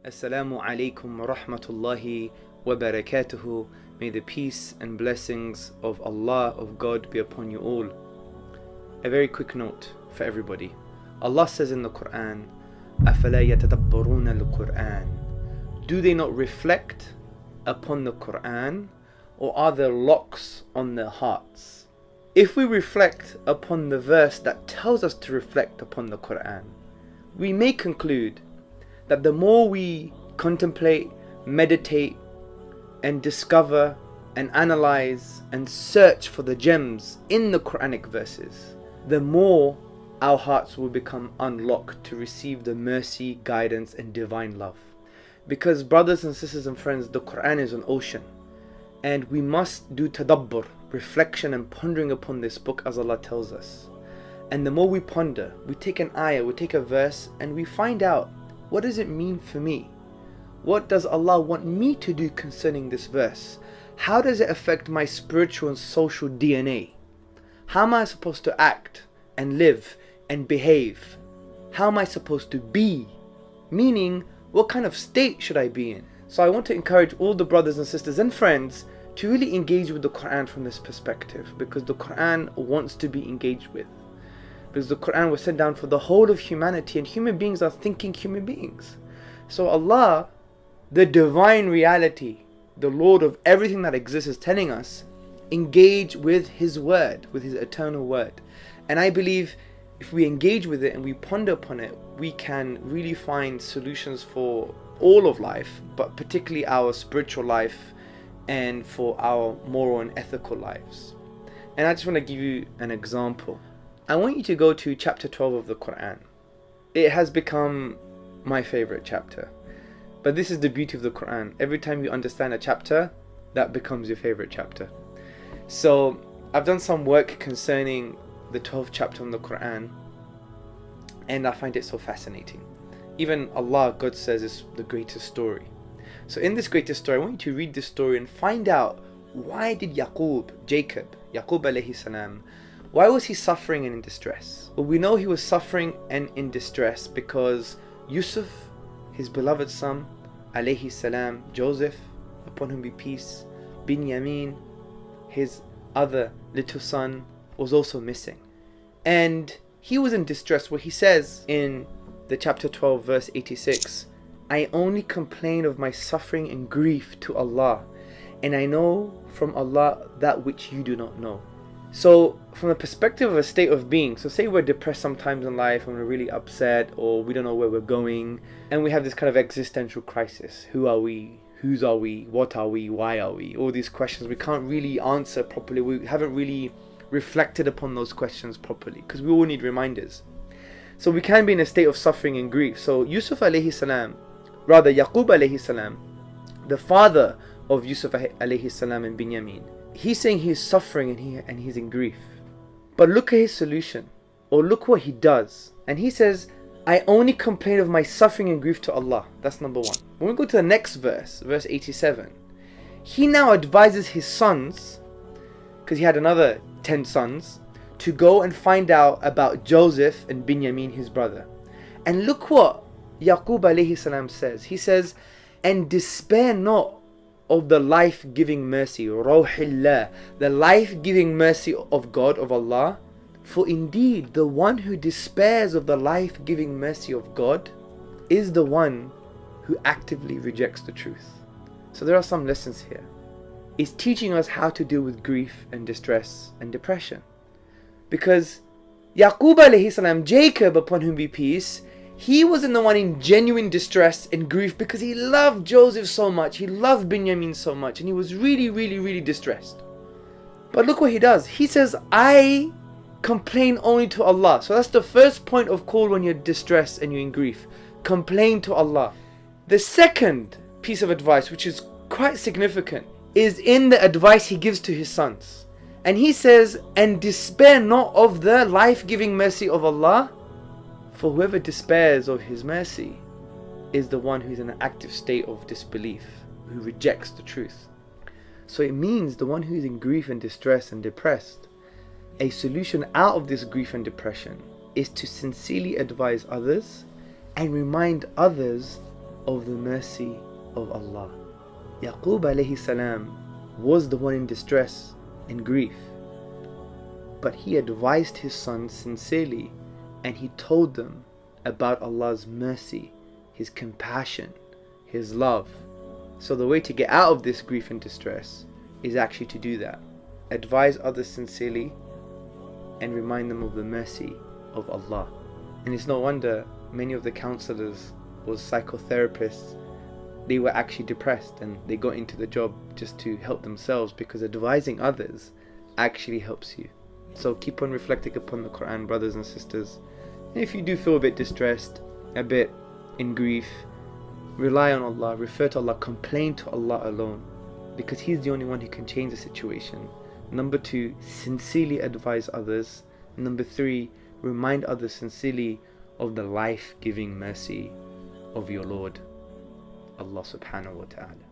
Assalamu alaikum wa rahmatullahi wa barakatuhu. May the peace and blessings of Allah, of God, be upon you all. A very quick note for everybody. Allah says in the Quran, أَفَلَا يَتَدَبَّرُونَ الْقُرْآنِ. Do they not reflect upon the Quran, or are there locks on their hearts? If we reflect upon the verse that tells us to reflect upon the Quran, we may conclude that the more we contemplate, meditate, and discover and analyze and search for the gems in the Quranic verses, the more our hearts will become unlocked to receive the mercy, guidance, and divine love. Because brothers and sisters and friends, the Quran is an ocean, and we must do tadabbur, reflection and pondering upon this book as Allah tells us. And the more we ponder, we take an ayah, we take a verse, and we find out, what does it mean for me? What does Allah want me to do concerning this verse? How does it affect my spiritual and social DNA? How am I supposed to act and live and behave? How am I supposed to be? Meaning, what kind of state should I be in? So I want to encourage all the brothers and sisters and friends to really engage with the Quran from this perspective, because the Quran wants to be engaged with. Because the Quran was sent down for the whole of humanity, and human beings are thinking human beings. So Allah, the divine reality, the Lord of everything that exists, is telling us, engage with His word, with His eternal word. And I believe if we engage with it and we ponder upon it, we can really find solutions for all of life, but particularly our spiritual life and for our moral and ethical lives. And I just want to give you an example. I want you to go to chapter 12 of the Quran. It has become my favorite chapter. But this is the beauty of the Quran. Every time you understand a chapter, that becomes your favorite chapter. So I've done some work concerning the 12th chapter of the Quran, and I find it so fascinating. Even Allah, God says, is the greatest story. So in this greatest story, I want you to read this story and find out, why did Yaqub alayhi salam, why was he suffering and in distress? Well, we know he was suffering and in distress because Yusuf, his beloved son, alayhi salam, Joseph, upon whom be peace, Binyamin, his other little son, was also missing. And he was in distress, where he says in the chapter 12 verse 86, I only complain of my suffering and grief to Allah, and I know from Allah that which you do not know. So from the perspective of a state of being, so say we're depressed sometimes in life and we're really upset, or we don't know where we're going, and we have this kind of existential crisis. Who are we? Whose are we? What are we? Why are we? All these questions we can't really answer properly. We haven't really reflected upon those questions properly, because we all need reminders. So we can be in a state of suffering and grief. So Yusuf alayhi salam, rather Yaqub alayhi salam, the father of Yusuf alayhi salam and Binyamin, he's saying he's suffering and he's in grief. But look at his solution, or look what he does. And he says, I only complain of my suffering and grief to Allah. That's number one. When we go to the next verse, verse 87, he now advises his sons, because he had another 10 sons, to go and find out about Joseph and Binyamin, his brother. And look what Yaqub alayhi salam says. He says, and despair not of the life-giving mercy, Rawhillah, the life-giving mercy of God, of Allah. For indeed, the one who despairs of the life-giving mercy of God is the one who actively rejects the truth. So there are some lessons here. It's teaching us how to deal with grief and distress and depression. Because Yaqub alayhi salam, Jacob, upon whom be peace, he wasn't the one in genuine distress and grief, because he loved Joseph so much, he loved Binyamin so much, and he was really, really, really distressed. But look what he does. He says, I complain only to Allah. So that's the first point of call when you're distressed and you're in grief. Complain to Allah. The second piece of advice, which is quite significant, is in the advice he gives to his sons. And he says, and despair not of the life-giving mercy of Allah, for whoever despairs of His mercy is the one who's in an active state of disbelief, who rejects the truth. So it means the one who's in grief and distress and depressed, a solution out of this grief and depression is to sincerely advise others and remind others of the mercy of Allah. Yaqub alayhi salam was the one in distress and grief, but he advised his sons sincerely, and he told them about Allah's mercy, His compassion, His love. So the way to get out of this grief and distress is actually to do that. Advise others sincerely and remind them of the mercy of Allah. And it's no wonder many of the counselors or psychotherapists, they were actually depressed and they got into the job just to help themselves, because advising others actually helps you. So keep on reflecting upon the Quran, brothers and sisters. And if you do feel a bit distressed, a bit in grief, rely on Allah, refer to Allah, complain to Allah alone, because He's the only one who can change the situation. Number 2, sincerely advise others. Number 3, remind others sincerely of the life-giving mercy of your Lord, Allah subhanahu wa ta'ala.